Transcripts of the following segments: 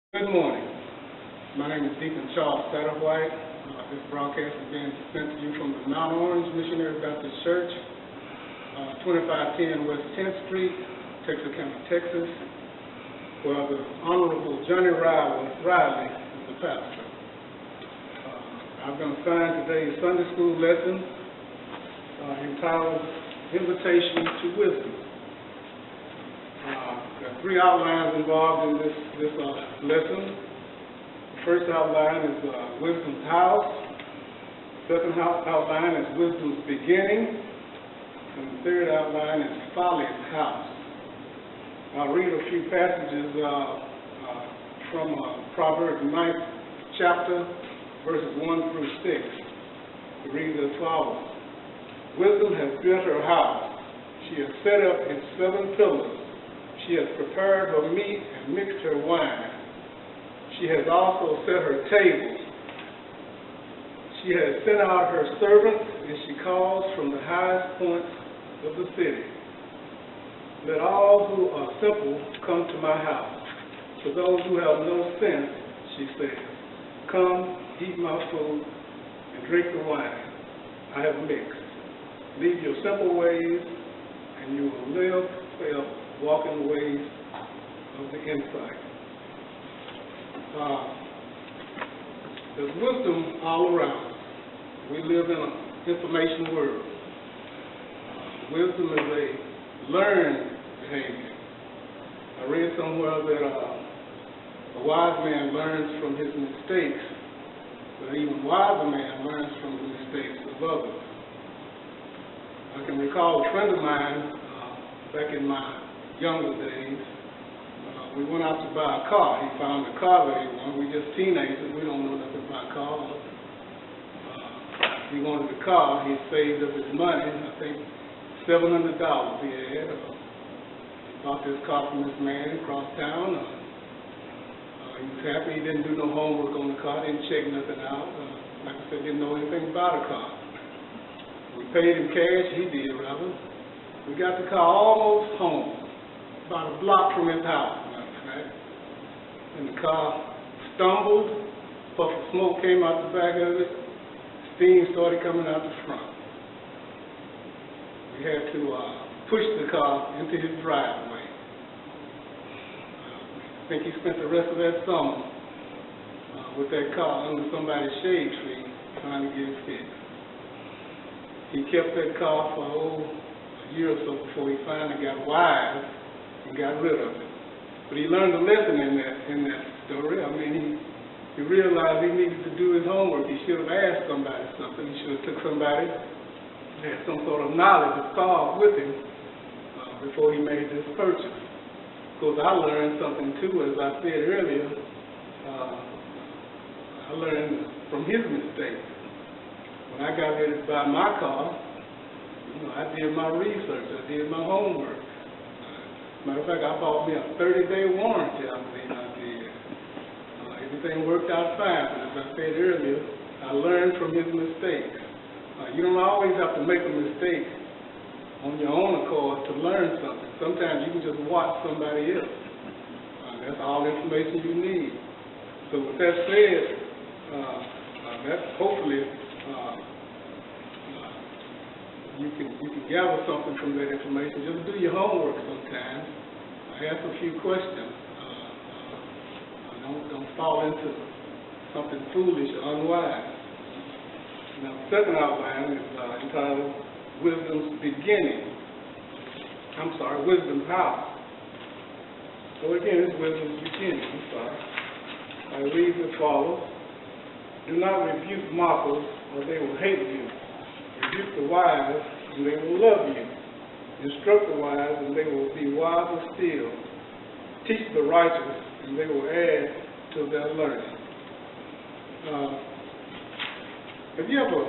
Good morning. My name is Deacon Satterwhite. This broadcast is being sent to you from the Mount Orange Missionary Baptist Church, 2510 West 10th Street, Texarkana, Texas, where the Honorable Johnny Riley is the pastor. I've been assigned today's Sunday school lesson entitled Invitation to Wisdom. There are three outlines involved in this lesson. The first outline is Wisdom's House. The second outline is Wisdom's Beginning. And the third outline is Folly's House. I'll read a few passages from Proverbs 9th chapter, verses 1 through 6. It reads as follows. Wisdom has built her house. She has set up its 7 pillars. She has prepared her meat and mixed her wine. She has also set her table. She has sent out her servants, and she calls from the highest points of the city. Let all who are simple come to my house. For those who have no sense, she says, come, eat my food, and drink the wine I have mixed. Leave your simple ways, and you will live forever, walking the ways of the insight. There's wisdom all around. We live in an information world. Wisdom is a learned behavior. I read somewhere that a wise man learns from his mistakes, but an even wiser man learns from the mistakes of others. I can recall a friend of mine back in my younger days. We went out to buy a car. He found a car that he wanted. We just teenagers. We don't know nothing about cars. He wanted the car. He saved up his money. I think $700 he had. Bought this car from this man across town. He was happy. He didn't do no homework on the car. Didn't check nothing out. Like I said, didn't know anything about a car. We paid him cash. He did, rather. We got the car almost home, about a block from his house, matter of fact. And the car stumbled, puff of smoke came out the back of it, steam started coming out the front. We had to push the car into his driveway. I think he spent the rest of that summer with that car under somebody's shade tree trying to get it fixed. He kept that car for a year or so before he finally got wise and got rid of it. But he learned a lesson in that story. I mean, he realized he needed to do his homework. He should have asked somebody something. He should have took somebody who had some sort of knowledge of cars with him before he made this purchase. Of course, I learned something too, as I said earlier. I learned from his mistakes. When I got ready to buy my car, I did my research. I did my homework. Matter of fact, I bought me a 30-day warranty, I believe I did. Everything worked out fine, but as I said earlier, I learned from his mistakes. You don't always have to make a mistake on your own accord to learn something. Sometimes you can just watch somebody else. That's all the information you need. So with that said, that hopefully you can gather something from that information. Just do your homework sometimes. Ask a few questions. Don't fall into something foolish or unwise. Now, the second outline is entitled Wisdom's House. So again, it's Wisdom's Beginning. I read as follows. Do not rebuke mockers, or they will hate you. Rebuke the wise, and they will love you. Instruct the wise, and they will be wiser still. Teach the righteous, and they will add to their learning. Have you ever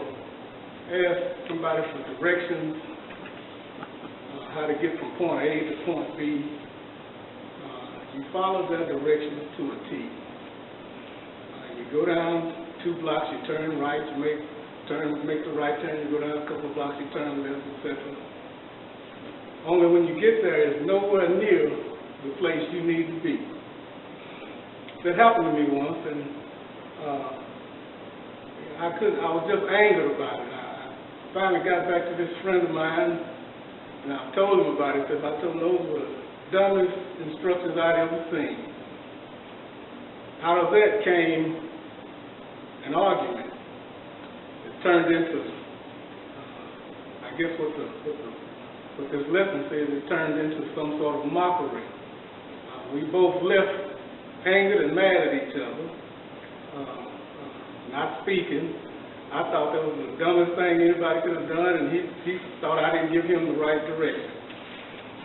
asked somebody for directions, how to get from point A to point B? You follow their directions to a T. You go down 2 blocks, you turn right, you make the right turn, you go down a couple of blocks, you turn left, etc. Only when you get there, it's nowhere near the place you need to be. that happened to me once, and I was just angered about it. I finally got back to this friend of mine, and I told him about it, because I told him those were the dumbest instructions I'd ever seen. Out of that came an argument. It turned into, I guess what this lesson says, it turned into some sort of mockery. We both left angered and mad at each other, not speaking. I thought that was the dumbest thing anybody could have done, and he thought I didn't give him the right direction.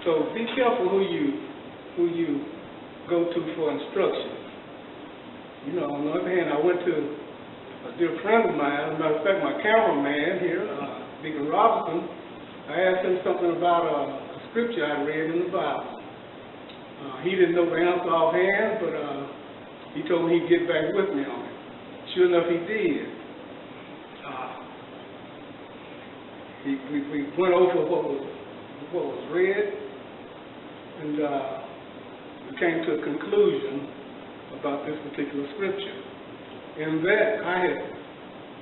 So be careful who you go to for instruction. You know, on the other hand, I went to a dear friend of mine, as a matter of fact, my cameraman here, Deacon Robinson. I asked him something about a scripture I read in the Bible. He didn't know the answer offhand, but he told me he'd get back with me on it. Sure enough, he did. We went over what was read, and we came to a conclusion about this particular scripture. In that, I had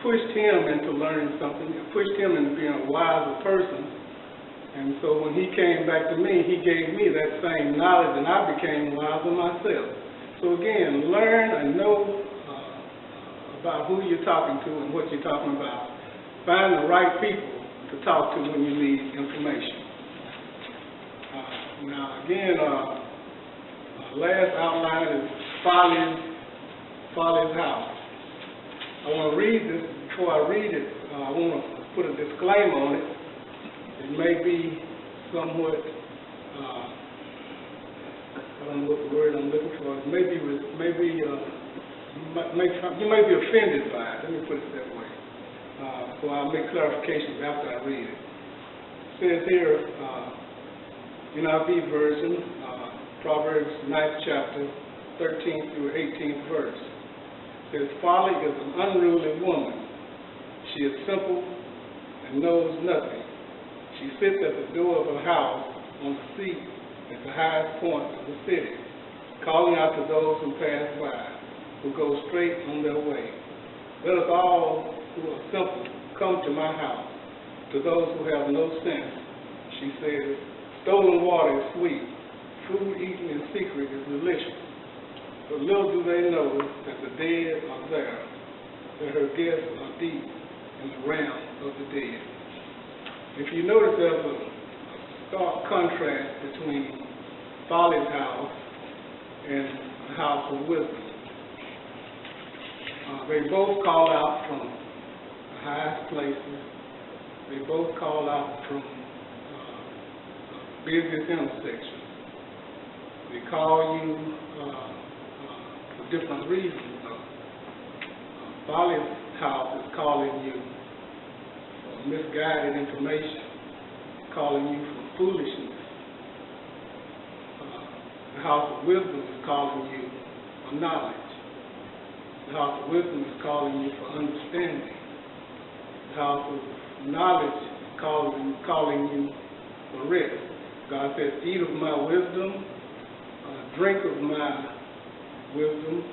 pushed him into learning something, pushed him into being a wiser person, and so when he came back to me, he gave me that same knowledge, and I became wiser myself. So again, learn and know about who you're talking to and what you're talking about. Find the right people to talk to when you need information. Now again, last outline is Folly's house. I want to read this. Before I read it, I want to put a disclaimer on it. It may be somewhat, I don't know what the word I'm looking for. It may be you may be offended by it. Let me put it that way. So I'll make clarifications after I read it. It says here, NIV version, Proverbs 9th chapter, 13th through 18th verse. It says, folly is an unruly woman. She is simple and knows nothing. She sits at the door of her house on the seat at the highest point of the city, calling out to those who pass by, who go straight on their way. Let us all who are simple come to my house. To those who have no sense, she says, stolen water is sweet. Food eaten in secret is delicious. But little do they know that the dead are there, that her guests are deep in the realm of the dead. If you notice, there's a stark contrast between Folly's house and the house of wisdom. They both call out from the highest places. They both call out from busiest intersections. They call you for different reasons. Folly's house is calling you for misguided information, calling you for foolishness. The house of wisdom is calling you for knowledge. The house of wisdom is calling you for understanding. The house of knowledge is calling you for rest. God says, eat of my wisdom, drink of my wisdom,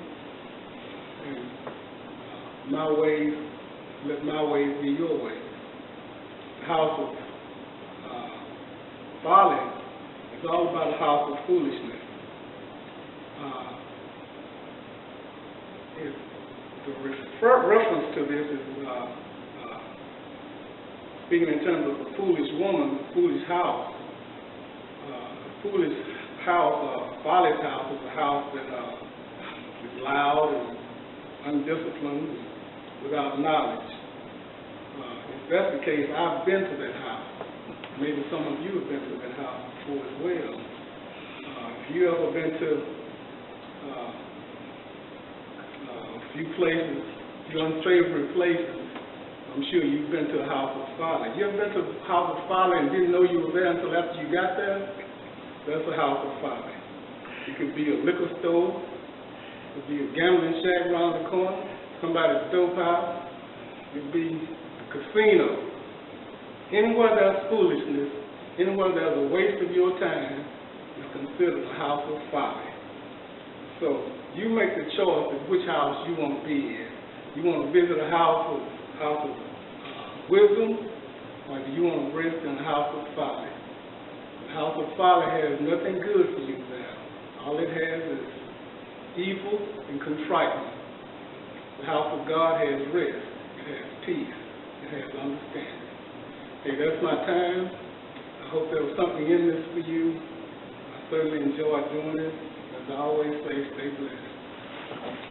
and my ways, let my ways be your ways. The house of folly is all about a house of foolishness. The reference to this is speaking in terms of a foolish woman, a foolish house. A foolish house, Folly's house, is a house that is loud and undisciplined and without knowledge. If that's the case, I've been to that house. Maybe some of you have been to that house before as well. If you ever been to a few places, your unsavory places, I'm sure you've been to a house of folly. You ever been to a house of folly and didn't know you were there until after you got there? That's a house of folly. It could be a liquor store. It could be a gambling shack around the corner, somebody's dope house. It could be a casino. Anywhere there's foolishness, anywhere there's a waste of your time, is considered a house of folly. So you make the choice of which house you want to be in. You want to visit a house of wisdom, or do you want to rest in the house of folly? The house of folly has nothing good for you there. All it has is evil and contriteness. The house of God has rest. It has peace. It has understanding. Hey, that's my time. I hope there was something in this for you. I certainly enjoyed doing it. As I always say, stay blessed.